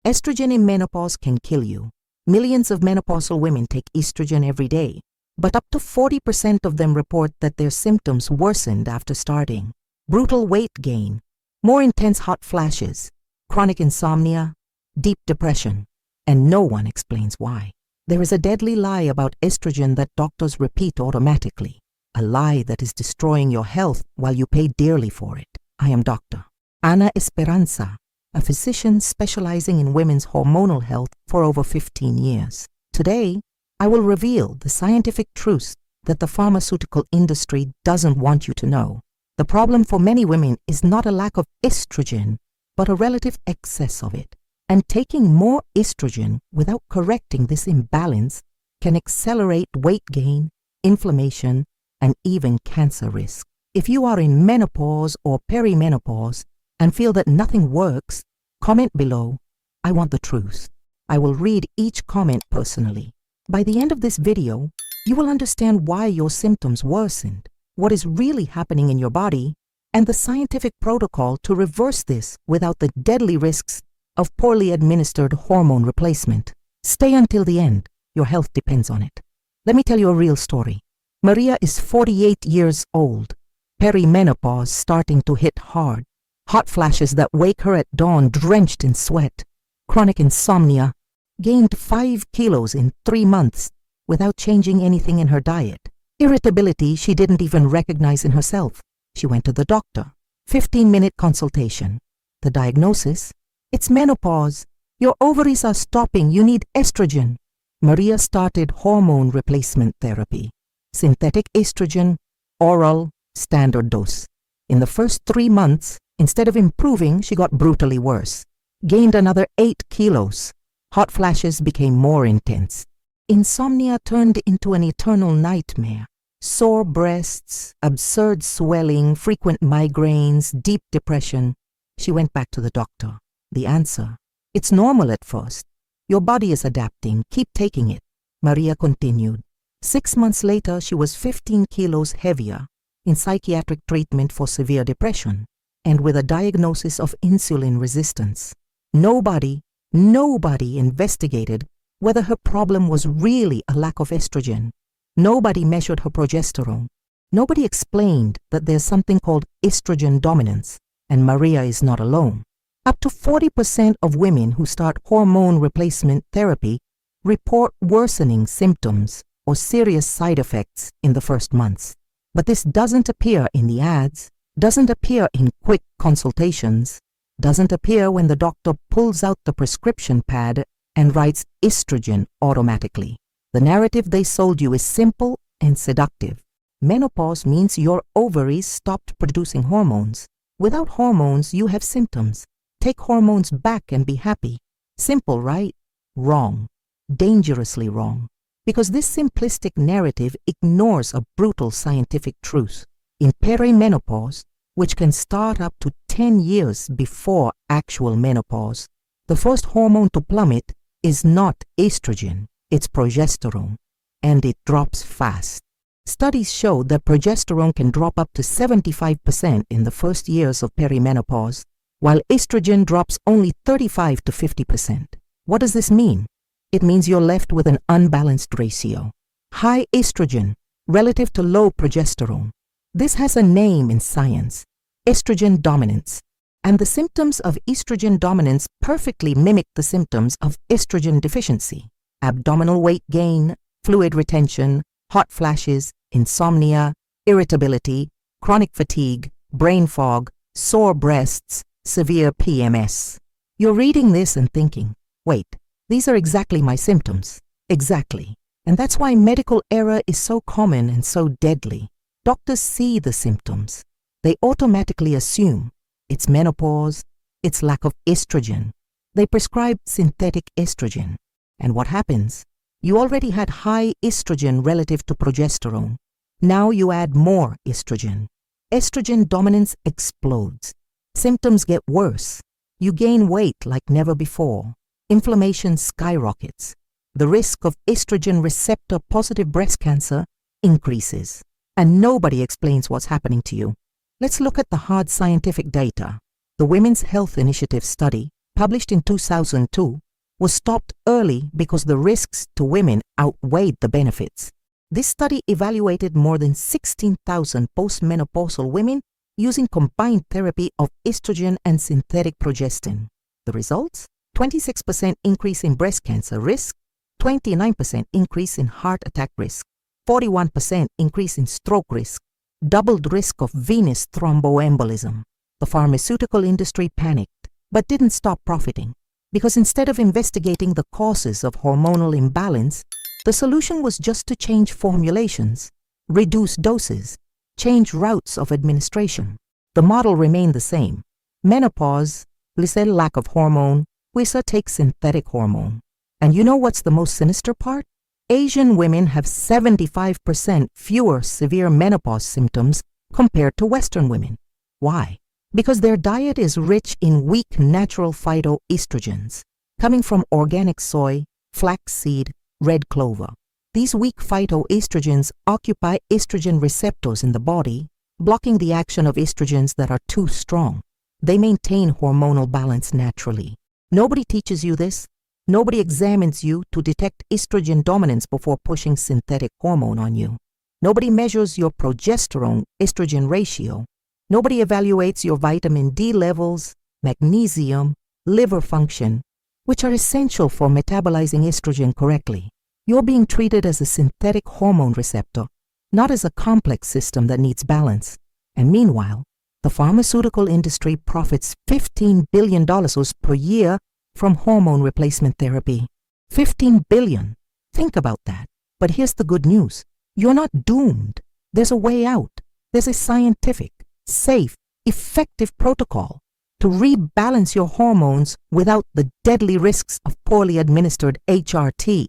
Estrogen in menopause can kill you. Millions of menopausal women take estrogen every day, but up to 40% of them report that their symptoms worsened after starting. Brutal weight gain, more intense hot flashes, chronic insomnia, deep depression, and no one explains why. There is a deadly lie about estrogen that doctors repeat automatically, a lie that is destroying your health while you pay dearly for it. I am Dr. Ana Esperanza, a physician specializing in women's hormonal health for over 15 years. Today, I will reveal the scientific truths that the pharmaceutical industry doesn't want you to know. The problem for many women is not a lack of estrogen, but a relative excess of it. And taking more estrogen without correcting this imbalance can accelerate weight gain, inflammation, and even cancer risk. If you are in menopause or perimenopause and feel that nothing works, comment below. I want the truth. I will read each comment personally. By the end of this video, you will understand why your symptoms worsened, what is really happening in your body, and the scientific protocol to reverse this without the deadly risks of poorly administered hormone replacement. Stay until the end. Your health depends on it. Let me tell you a real story. Maria is 48 years old. Perimenopause starting to hit hard. Hot flashes that wake her at dawn drenched in sweat. Chronic insomnia. Gained 5 kilos in 3 months without changing anything in her diet. Irritability she didn't even recognize in herself. She went to the doctor. 15-minute consultation. The diagnosis? It's menopause. Your ovaries are stopping. You need estrogen. Maria started hormone replacement therapy. Synthetic estrogen, oral, standard dose. In the first 3 months, instead of improving, she got brutally worse. Gained another 8 kilos. Hot flashes became more intense. Insomnia turned into an eternal nightmare. Sore breasts, absurd swelling, frequent migraines, deep depression. She went back to the doctor. The answer: it's normal at first. Your body is adapting. Keep taking it. Maria continued. 6 months later, she was 15 kilos heavier, in psychiatric treatment for severe depression, and with a diagnosis of insulin resistance. Nobody investigated whether her problem was really a lack of estrogen. Nobody measured her progesterone. Nobody explained that there's something called estrogen dominance, and Maria is not alone. Up to 40% of women who start hormone replacement therapy report worsening symptoms or serious side effects in the first months. But this doesn't appear in the ads, doesn't appear in quick consultations, doesn't appear when the doctor pulls out the prescription pad and writes estrogen automatically. The narrative they sold you is simple and seductive. Menopause means your ovaries stopped producing hormones. Without hormones, you have symptoms. Take hormones back and be happy. Simple, right? Wrong. Dangerously wrong. Because this simplistic narrative ignores a brutal scientific truth. In perimenopause, which can start up to 10 years before actual menopause, the first hormone to plummet is not estrogen, it's progesterone, and it drops fast. Studies show that progesterone can drop up to 75% in the first years of perimenopause, while estrogen drops only 35 to 50%. What does this mean? It means you're left with an unbalanced ratio. High estrogen relative to low progesterone. This has a name in science: estrogen dominance. And the symptoms of estrogen dominance perfectly mimic the symptoms of estrogen deficiency: abdominal weight gain, fluid retention, hot flashes, insomnia, irritability, chronic fatigue, brain fog, sore breasts, severe PMS. You're reading this and thinking, wait, these are exactly my symptoms. Exactly. And that's why medical error is so common and so deadly. Doctors see the symptoms. They automatically assume it's menopause, it's lack of estrogen. They prescribe synthetic estrogen. And what happens? You already had high estrogen relative to progesterone. Now you add more estrogen. Estrogen dominance explodes. Symptoms get worse. You gain weight like never before. Inflammation skyrockets. The risk of estrogen receptor positive breast cancer increases. And nobody explains what's happening to you. Let's look at the hard scientific data. The Women's Health Initiative study, published in 2002, was stopped early because the risks to women outweighed the benefits. This study evaluated more than 16,000 postmenopausal women using combined therapy of estrogen and synthetic progestin. The results? 26% increase in breast cancer risk, 29% increase in heart attack risk, 41% increase in stroke risk, doubled risk of venous thromboembolism. The pharmaceutical industry panicked, but didn't stop profiting, because instead of investigating the causes of hormonal imbalance, the solution was just to change formulations, reduce doses, change routes of administration. The model remained the same. Menopause, Lysel lack of hormone, Wisa takes synthetic hormone. And you know what's the most sinister part? Asian women have 75% fewer severe menopause symptoms compared to Western women. Why? Because their diet is rich in weak natural phytoestrogens, coming from organic soy, flaxseed, red clover. These weak phytoestrogens occupy estrogen receptors in the body, blocking the action of estrogens that are too strong. They maintain hormonal balance naturally. Nobody teaches you this. Nobody examines you to detect estrogen dominance before pushing synthetic hormone on you. Nobody measures your progesterone-estrogen ratio. Nobody evaluates your vitamin D levels, magnesium, liver function, which are essential for metabolizing estrogen correctly. You're being treated as a synthetic hormone receptor, not as a complex system that needs balance. And meanwhile, the pharmaceutical industry profits $15 billion per year from hormone replacement therapy. $15 billion. Think about that. But here's the good news. You're not doomed. There's a way out. There's a scientific, safe, effective protocol to rebalance your hormones without the deadly risks of poorly administered HRT.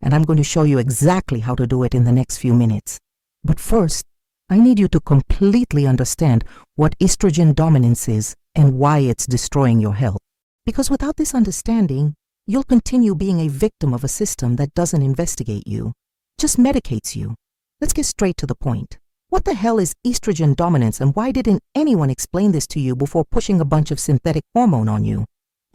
And I'm going to show you exactly how to do it in the next few minutes. But first, I need you to completely understand what estrogen dominance is and why it's destroying your health. Because without this understanding, you'll continue being a victim of a system that doesn't investigate you, just medicates you. Let's get straight to the point. What the hell is estrogen dominance, and why didn't anyone explain this to you before pushing a bunch of synthetic hormone on you?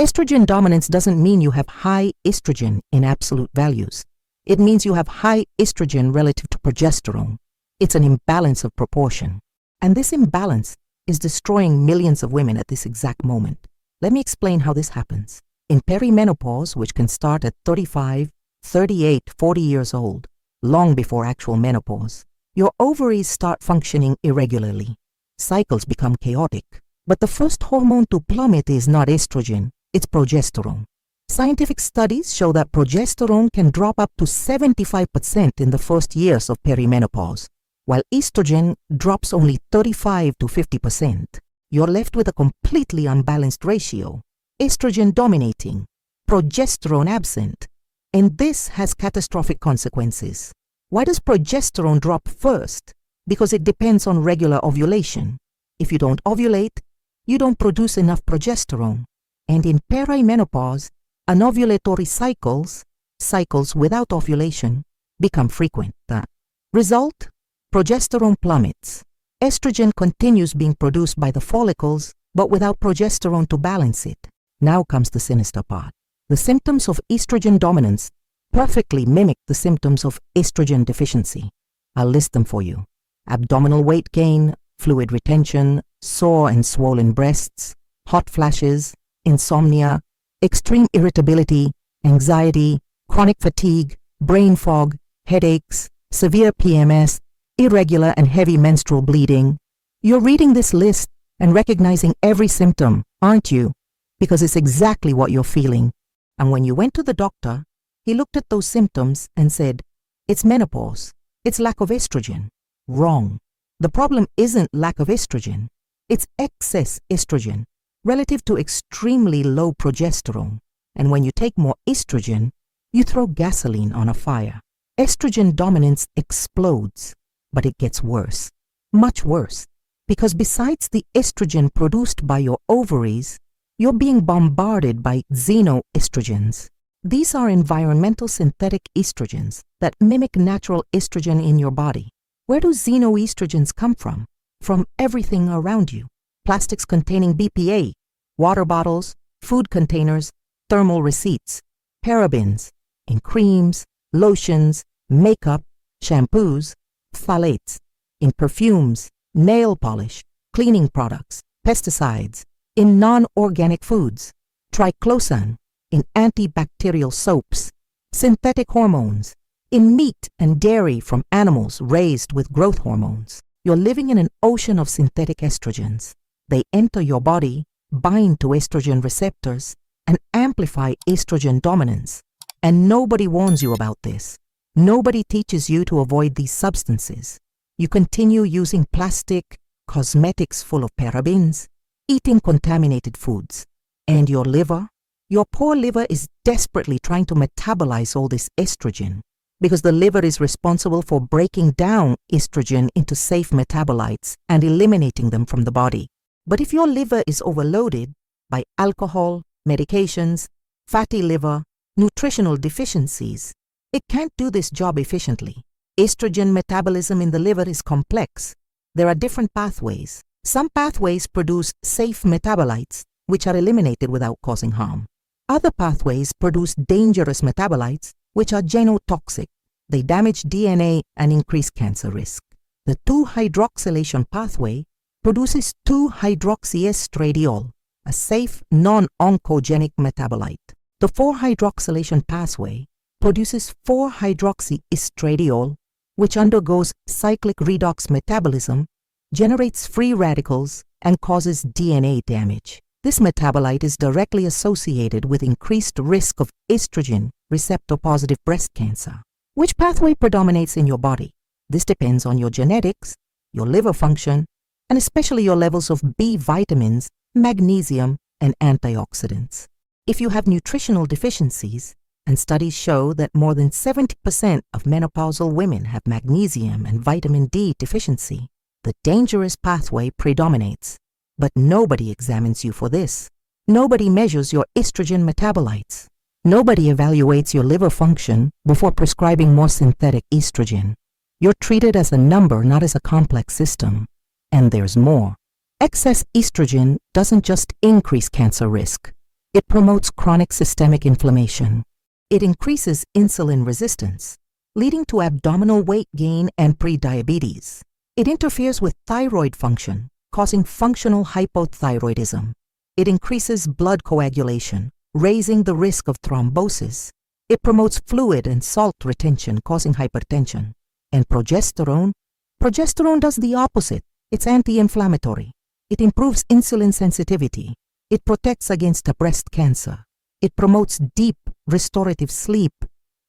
Estrogen dominance doesn't mean you have high estrogen in absolute values. It means you have high estrogen relative to progesterone. It's an imbalance of proportion. And this imbalance is destroying millions of women at this exact moment. Let me explain how this happens. In perimenopause, which can start at 35, 38, 40 years old, long before actual menopause, your ovaries start functioning irregularly. Cycles become chaotic. But the first hormone to plummet is not estrogen, it's progesterone. Scientific studies show that progesterone can drop up to 75% in the first years of perimenopause, while estrogen drops only 35 to 50%. You're left with a completely unbalanced ratio, estrogen dominating, progesterone absent, and this has catastrophic consequences. Why does progesterone drop first? Because it depends on regular ovulation. If you don't ovulate, you don't produce enough progesterone. And in perimenopause, anovulatory cycles without ovulation, become frequent. The result? Progesterone plummets. Estrogen continues being produced by the follicles, but without progesterone to balance it. Now comes the sinister part. The symptoms of estrogen dominance perfectly mimic the symptoms of estrogen deficiency. I'll list them for you. Abdominal weight gain, fluid retention, sore and swollen breasts, hot flashes, insomnia, extreme irritability, anxiety, chronic fatigue, brain fog, headaches, severe PMS, irregular and heavy menstrual bleeding. You're reading this list and recognizing every symptom, aren't you? Because it's exactly what you're feeling. And when you went to the doctor, he looked at those symptoms and said, it's menopause. It's lack of estrogen. Wrong. The problem isn't lack of estrogen. It's excess estrogen relative to extremely low progesterone. And when you take more estrogen, you throw gasoline on a fire. Estrogen dominance explodes. But it gets worse, much worse, because besides the estrogen produced by your ovaries, you're being bombarded by xenoestrogens. These are environmental synthetic estrogens that mimic natural estrogen in your body. Where do xenoestrogens come from? From everything around you. Plastics containing BPA, water bottles, food containers, thermal receipts, parabens, in creams, lotions, makeup, shampoos, phthalates, in perfumes, nail polish, cleaning products, pesticides, in non-organic foods, triclosan, in antibacterial soaps, synthetic hormones, in meat and dairy from animals raised with growth hormones. You're living in an ocean of synthetic estrogens. They enter your body, bind to estrogen receptors, and amplify estrogen dominance. And nobody warns you about this. Nobody teaches you to avoid these substances. You continue using plastic, cosmetics full of parabens, eating contaminated foods. And your liver? Your poor liver is desperately trying to metabolize all this estrogen because the liver is responsible for breaking down estrogen into safe metabolites and eliminating them from the body. But if your liver is overloaded by alcohol, medications, fatty liver, nutritional deficiencies, it can't do this job efficiently. Estrogen metabolism in the liver is complex. There are different pathways. Some pathways produce safe metabolites, which are eliminated without causing harm. Other pathways produce dangerous metabolites, which are genotoxic. They damage DNA and increase cancer risk. The 2-hydroxylation pathway produces 2-hydroxyestradiol, a safe, non-oncogenic metabolite. The 4-hydroxylation pathway produces 4-hydroxyestradiol, which undergoes cyclic redox metabolism, generates free radicals, and causes DNA damage. This metabolite is directly associated with increased risk of estrogen receptor-positive breast cancer. Which pathway predominates in your body? This depends on your genetics, your liver function, and especially your levels of B vitamins, magnesium, and antioxidants. If you have nutritional deficiencies, and studies show that more than 70% of menopausal women have magnesium and vitamin D deficiency, the dangerous pathway predominates. But nobody examines you for this. Nobody measures your estrogen metabolites. Nobody evaluates your liver function before prescribing more synthetic estrogen. You're treated as a number, not as a complex system. And there's more. Excess estrogen doesn't just increase cancer risk. It promotes chronic systemic inflammation. It increases insulin resistance, leading to abdominal weight gain and prediabetes. It interferes with thyroid function, causing functional hypothyroidism. It increases blood coagulation, raising the risk of thrombosis. It promotes fluid and salt retention, causing hypertension. And progesterone does the opposite. It's anti-inflammatory. It improves insulin sensitivity. It protects against breast cancer. It promotes deep, restorative sleep.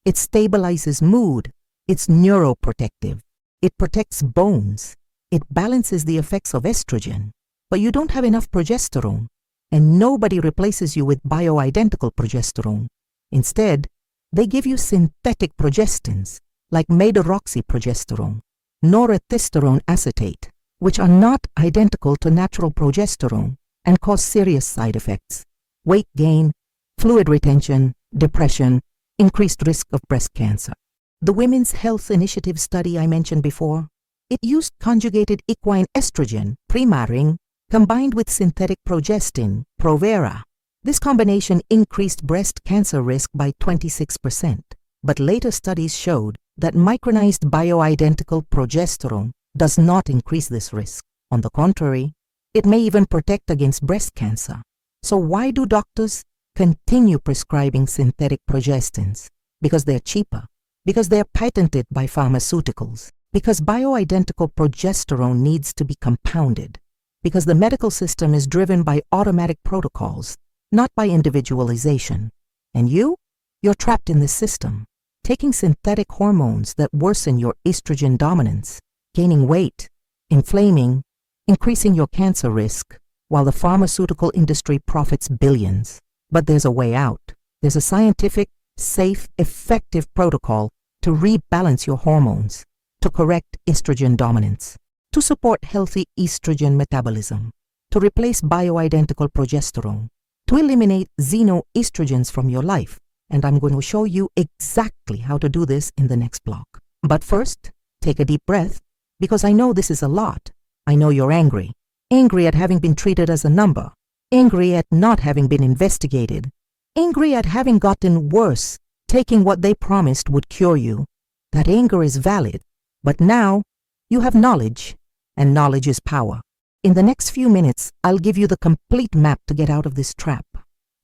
It stabilizes mood. It's neuroprotective. It protects bones. It balances the effects of estrogen. But you don't have enough progesterone, and nobody replaces you with bioidentical progesterone. Instead, they give you synthetic progestins, like medroxyprogesterone, norethisterone acetate, which are not identical to natural progesterone and cause serious side effects: weight gain, fluid retention, depression, increased risk of breast cancer. The Women's Health Initiative study I mentioned before, it used conjugated equine estrogen, Premarin, combined with synthetic progestin, Provera. This combination increased breast cancer risk by 26%, but later studies showed that micronized bioidentical progesterone does not increase this risk. On the contrary, it may even protect against breast cancer. So why do doctors continue prescribing synthetic progestins? Because they're cheaper, because they're patented by pharmaceuticals, because bioidentical progesterone needs to be compounded, because the medical system is driven by automatic protocols, not by individualization. And you're trapped in this system, taking synthetic hormones that worsen your estrogen dominance, gaining weight, inflaming, increasing your cancer risk, while the pharmaceutical industry profits billions. But there's a way out. There's a scientific, safe, effective protocol to rebalance your hormones, to correct estrogen dominance, to support healthy estrogen metabolism, to replace bioidentical progesterone, to eliminate xenoestrogens from your life. And I'm going to show you exactly how to do this in the next block. But first, take a deep breath, because I know this is a lot. I know you're angry at having been treated as a number, angry at not having been investigated, angry at having gotten worse, taking what they promised would cure you. That anger is valid, but now you have knowledge, and knowledge is power. In the next few minutes, I'll give you the complete map to get out of this trap.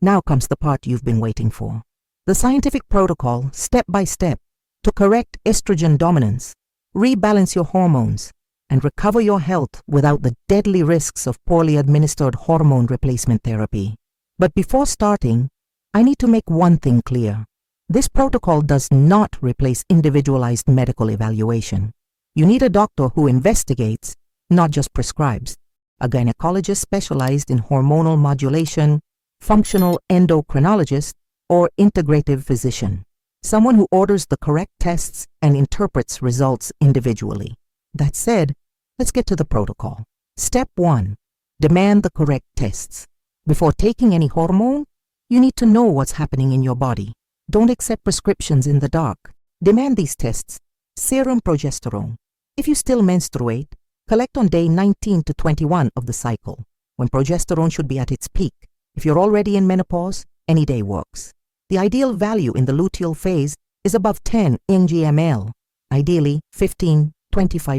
Now comes the part you've been waiting for. The scientific protocol, step by step, to correct estrogen dominance, rebalance your hormones, and recover your health without the deadly risks of poorly administered hormone replacement therapy. But before starting, I need to make one thing clear. This protocol does not replace individualized medical evaluation. You need a doctor who investigates, not just prescribes. A gynecologist specialized in hormonal modulation, functional endocrinologist, or integrative physician. Someone who orders the correct tests and interprets results individually. That said, let's get to the protocol. Step 1. Demand the correct tests. Before taking any hormone, you need to know what's happening in your body. Don't accept prescriptions in the dark. Demand these tests. Serum progesterone. If you still menstruate, collect on day 19 to 21 of the cycle, when progesterone should be at its peak. If you're already in menopause, any day works. The ideal value in the luteal phase is above 10 ng/ml, ideally 15-25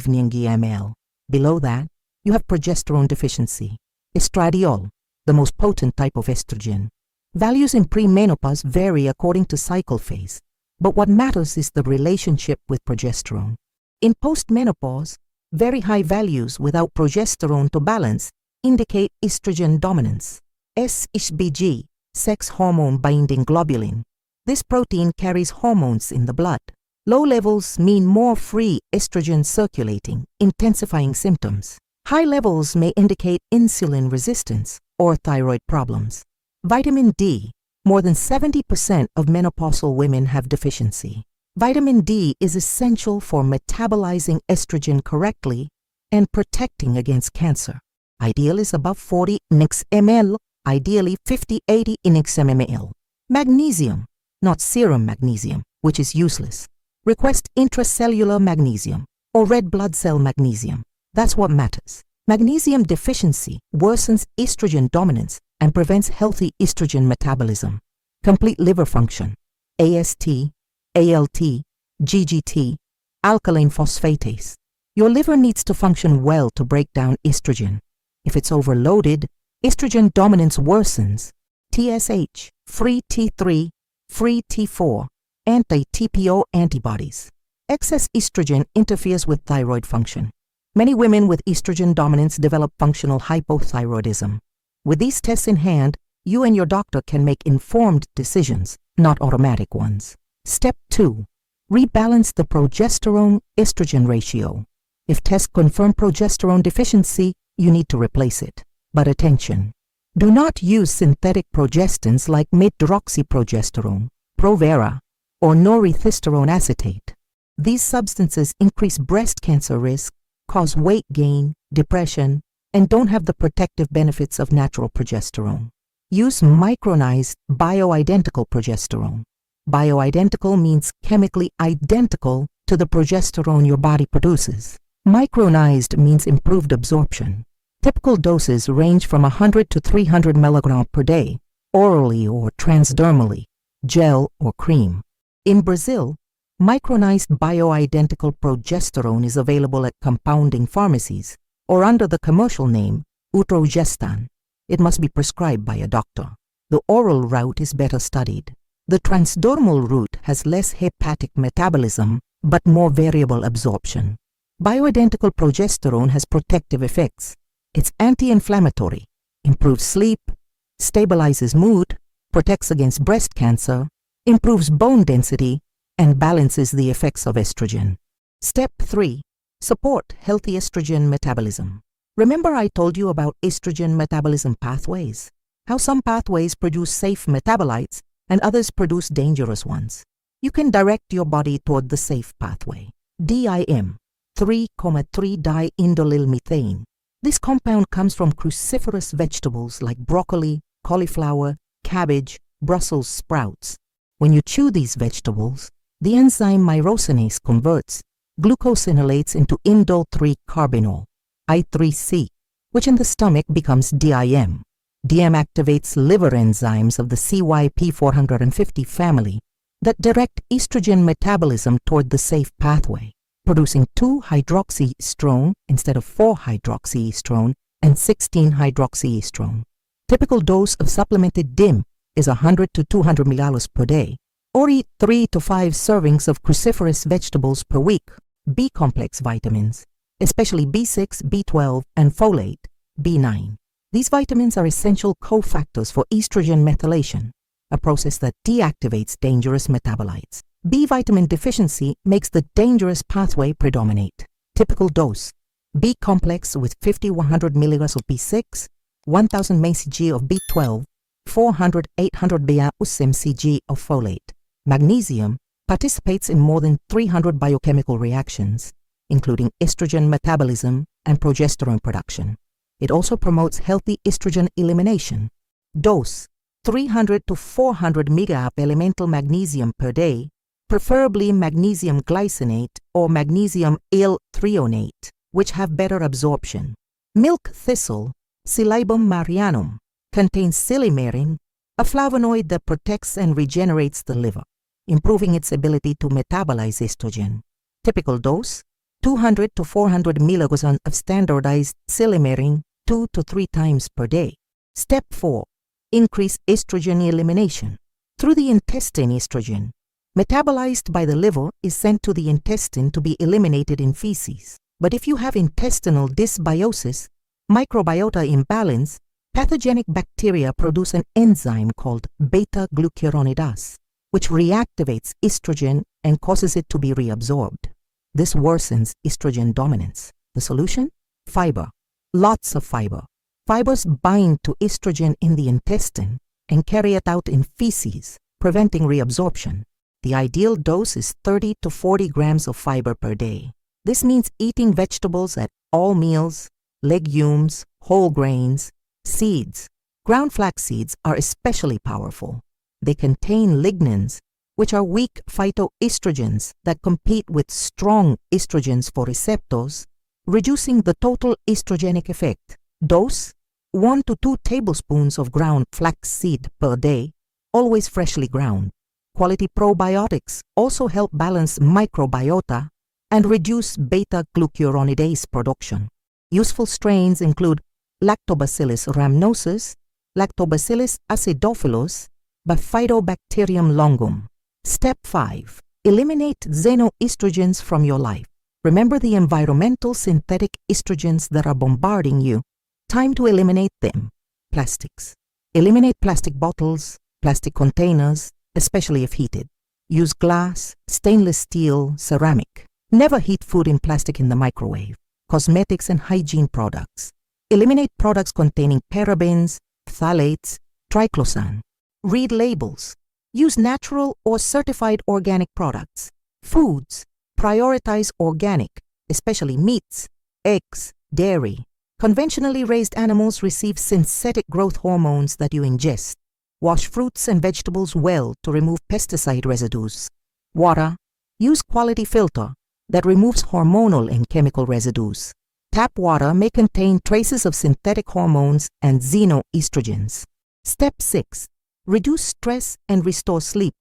ng/ml. Below that, you have progesterone deficiency. Estradiol, the most potent type of estrogen. Values in premenopause vary according to cycle phase, but what matters is the relationship with progesterone. In postmenopause, very high values without progesterone to balance indicate estrogen dominance. SHBG, sex hormone binding globulin. This protein carries hormones in the blood. Low levels mean more free estrogen circulating, intensifying symptoms. High levels may indicate insulin resistance or thyroid problems. Vitamin D. More than 70% of menopausal women have deficiency. Vitamin D is essential for metabolizing estrogen correctly and protecting against cancer. Ideal is above 40 ng/ml, ideally 50-80 ng/ml. Magnesium, not serum magnesium, which is useless. Request intracellular magnesium or red blood cell magnesium. That's what matters. Magnesium deficiency worsens estrogen dominance and prevents healthy estrogen metabolism. Complete liver function, AST, ALT, GGT, alkaline phosphatase. Your liver needs to function well to break down estrogen. If it's overloaded, estrogen dominance worsens. TSH, free T3, free T4, anti-TPO antibodies. Excess estrogen interferes with thyroid function. Many women with estrogen dominance develop functional hypothyroidism. With these tests in hand, you and your doctor can make informed decisions, not automatic ones. Step 2. Rebalance the progesterone-estrogen ratio. If tests confirm progesterone deficiency, you need to replace it. But attention! Do not use synthetic progestins like medroxyprogesterone, Provera, or norethisterone acetate. These substances increase breast cancer risk, cause weight gain, depression, and don't have the protective benefits of natural progesterone. Use micronized bioidentical progesterone. Bioidentical means chemically identical to the progesterone your body produces. Micronized means improved absorption. Typical doses range from 100 to 300 mg per day, orally or transdermally, gel or cream. In Brazil, micronized bioidentical progesterone is available at compounding pharmacies or under the commercial name Utrogestan. It must be prescribed by a doctor. The oral route is better studied. The transdermal route has less hepatic metabolism but more variable absorption. Bioidentical progesterone has protective effects. It's anti-inflammatory, improves sleep, stabilizes mood, protects against breast cancer, improves bone density, and balances the effects of estrogen. Step 3. Support healthy estrogen metabolism. Remember I told you about estrogen metabolism pathways? How some pathways produce safe metabolites and others produce dangerous ones. You can direct your body toward the safe pathway. DIM, 3,3-diindolylmethane. This compound comes from cruciferous vegetables like broccoli, cauliflower, cabbage, Brussels sprouts. When you chew these vegetables, the enzyme myrosinase converts glucosinolates into indole 3-carbinol, I3C, which in the stomach becomes DIM. DM activates liver enzymes of the CYP450 family that direct estrogen metabolism toward the safe pathway, producing 2-hydroxyestrone instead of 4-hydroxyestrone and 16-hydroxyestrone. Typical dose of supplemented DIM is 100 to 200 ml per day, or eat 3 to 5 servings of cruciferous vegetables per week. B-complex vitamins, especially B6, B12, and folate, B9. These vitamins are essential cofactors for estrogen methylation, a process that deactivates dangerous metabolites. B vitamin deficiency makes the dangerous pathway predominate. Typical dose: B complex with 50-100 mg of B6, 1000 mcg of B12, 400-800 mcg of folate. Magnesium participates in more than 300 biochemical reactions, including estrogen metabolism and progesterone production. It also promotes healthy estrogen elimination. Dose: 300 to 400 mg of elemental magnesium per day, preferably magnesium glycinate or magnesium L-threonate, which have better absorption. Milk thistle, Silybum marianum, contains silymarin, a flavonoid that protects and regenerates the liver, improving its ability to metabolize estrogen. Typical dose: 200 to 400 mg of standardized silymarin 2 to 3 times per day. Step 4. Increase estrogen elimination. Through the intestine, estrogen, metabolized by the liver, is sent to the intestine to be eliminated in feces. But if you have intestinal dysbiosis, microbiota imbalance, pathogenic bacteria produce an enzyme called beta-glucuronidase, which reactivates estrogen and causes it to be reabsorbed. This worsens estrogen dominance. The solution? Fiber. Lots of fiber. Fibers bind to estrogen in the intestine and carry it out in feces, preventing reabsorption. The ideal dose is 30 to 40 grams of fiber per day. This means eating vegetables at all meals, legumes, whole grains, seeds. Ground flax seeds are especially powerful. They contain lignans, which are weak phytoestrogens that compete with strong estrogens for receptors, reducing the total estrogenic effect. Dose: 1 to 2 tablespoons of ground flax seed per day, always freshly ground. Quality probiotics also help balance microbiota and reduce beta-glucuronidase production. Useful strains include Lactobacillus rhamnosus, Lactobacillus acidophilus, Bifidobacterium longum. Step 5. Eliminate xenoestrogens from your life. Remember the environmental synthetic estrogens that are bombarding you. Time to eliminate them. Plastics. Eliminate plastic bottles, plastic containers, especially if heated. Use glass, stainless steel, ceramic. Never heat food in plastic in the microwave. Cosmetics and hygiene products. Eliminate products containing parabens, phthalates, triclosan. Read labels. Use natural or certified organic products. Foods. Prioritize organic, especially meats, eggs, dairy. Conventionally raised animals receive synthetic growth hormones that you ingest. Wash fruits and vegetables well to remove pesticide residues. Water. Use quality filter that removes hormonal and chemical residues. Tap water may contain traces of synthetic hormones and xenoestrogens. Step 6. Reduce stress and restore sleep.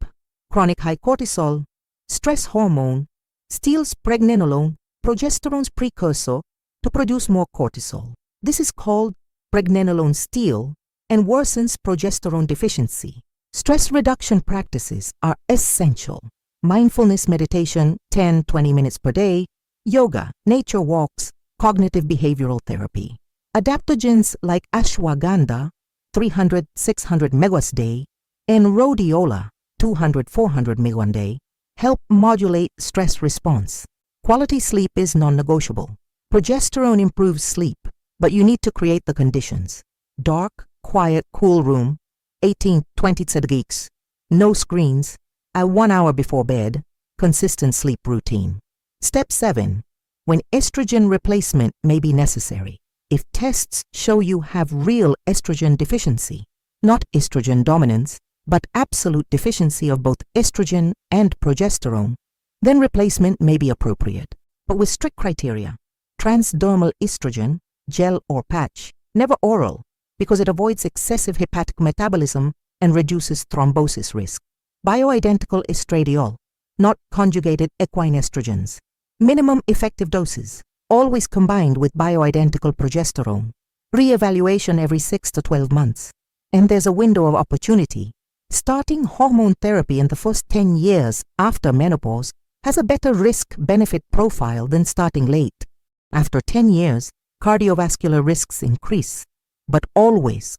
Chronic high cortisol, stress hormone, steals pregnenolone, progesterone's precursor, to produce more cortisol. This is called pregnenolone steal and worsens progesterone deficiency. Stress reduction practices are essential. Mindfulness meditation 10-20 minutes per day, yoga, nature walks, cognitive behavioral therapy. Adaptogens like ashwagandha 300-600 mg a day and rhodiola 200-400 mg a day help modulate stress response. Quality sleep is non-negotiable. Progesterone improves sleep, but you need to create the conditions. Dark, quiet, cool room, 18-20 tzadgiks, no screens, at 1 hour before bed, consistent sleep routine. Step 7. When estrogen replacement may be necessary. If tests show you have real estrogen deficiency, not estrogen dominance, but absolute deficiency of both estrogen and progesterone, then replacement may be appropriate, but with strict criteria. Transdermal estrogen, gel or patch, never oral, because it avoids excessive hepatic metabolism and reduces thrombosis risk. Bioidentical estradiol, not conjugated equine estrogens. Minimum effective doses, always combined with bioidentical progesterone. Re-evaluation every 6 to 12 months. And there's a window of opportunity. Starting hormone therapy in the first 10 years after menopause has a better risk-benefit profile than starting late. After 10 years, cardiovascular risks increase. But always,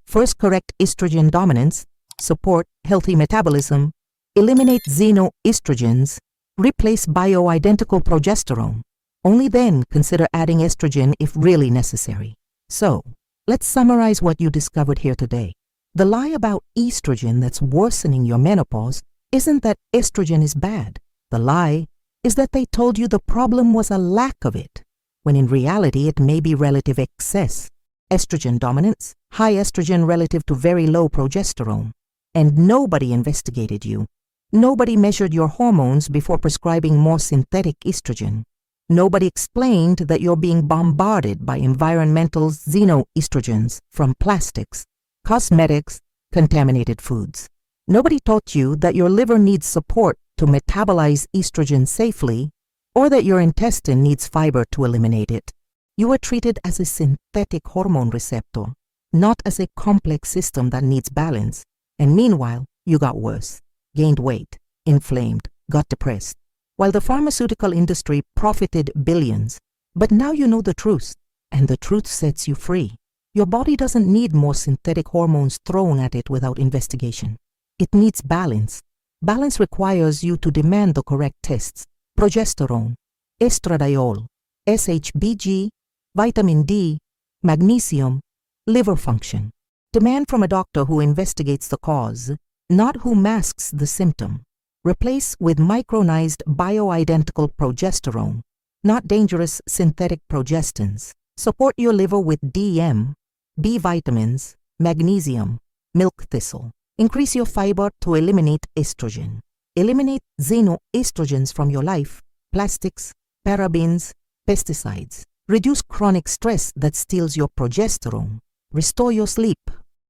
first correct estrogen dominance, support healthy metabolism, eliminate xenoestrogens, replace bioidentical progesterone. Only then consider adding estrogen if really necessary. So, let's summarize what you discovered here today. The lie about estrogen that's worsening your menopause isn't that estrogen is bad. The lie is that they told you the problem was a lack of it, when in reality it may be relative excess. Estrogen dominance, high estrogen relative to very low progesterone. And nobody investigated you. Nobody measured your hormones before prescribing more synthetic estrogen. Nobody explained that you're being bombarded by environmental xenoestrogens from plastics, cosmetics, contaminated foods. Nobody taught you that your liver needs support to metabolize estrogen safely, or that your intestine needs fiber to eliminate it. You were treated as a synthetic hormone receptor, not as a complex system that needs balance. And meanwhile, you got worse, gained weight, inflamed, got depressed, while the pharmaceutical industry profited billions. But now you know the truth, and the truth sets you free. Your body doesn't need more synthetic hormones thrown at it without investigation. It needs balance. Balance requires you to demand the correct tests: progesterone, estradiol, SHBG, vitamin D, magnesium, liver function. Demand from a doctor who investigates the cause, not who masks the symptom. Replace with micronized bioidentical progesterone, not dangerous synthetic progestins. Support your liver with DM, B vitamins, magnesium, milk thistle. Increase your fiber to eliminate estrogen. Eliminate xenoestrogens from your life, plastics, parabens, pesticides. Reduce chronic stress that steals your progesterone. Restore your sleep.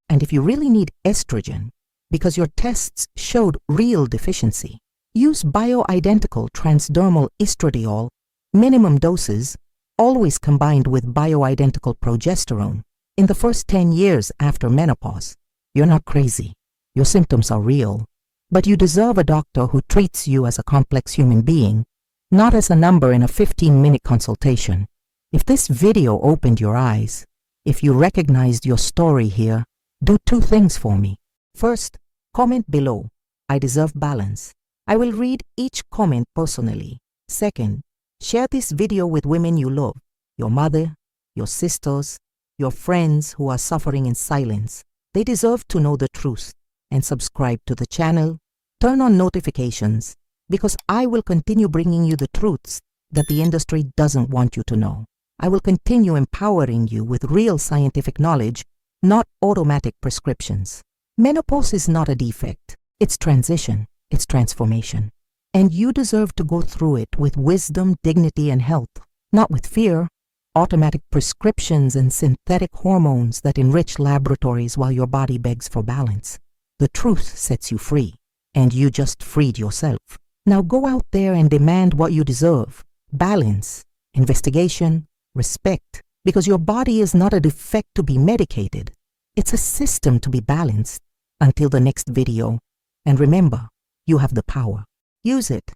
And if you really need estrogen, because your tests showed real deficiency, use bioidentical transdermal estradiol, minimum doses, always combined with bioidentical progesterone, in the first 10 years after menopause. You're not crazy. Your symptoms are real. But you deserve a doctor who treats you as a complex human being, not as a number in a 15-minute consultation. If this video opened your eyes, if you recognized your story here, do 2 things for me. First, comment below. I deserve balance. I will read each comment personally. Second, share this video with women you love, your mother, your sisters, your friends who are suffering in silence. They deserve to know the truth. And subscribe to the channel. Turn on notifications, because I will continue bringing you the truths that the industry doesn't want you to know. I will continue empowering you with real scientific knowledge, not automatic prescriptions. Menopause is not a defect. It's transition. It's transformation. And you deserve to go through it with wisdom, dignity, and health, not with fear, automatic prescriptions, and synthetic hormones that enrich laboratories while your body begs for balance. The truth sets you free, and you just freed yourself. Now go out there and demand what you deserve: balance, investigation, respect, because your body is not a defect to be medicated. It's a system to be balanced. Until the next video, and remember, you have the power. Use it.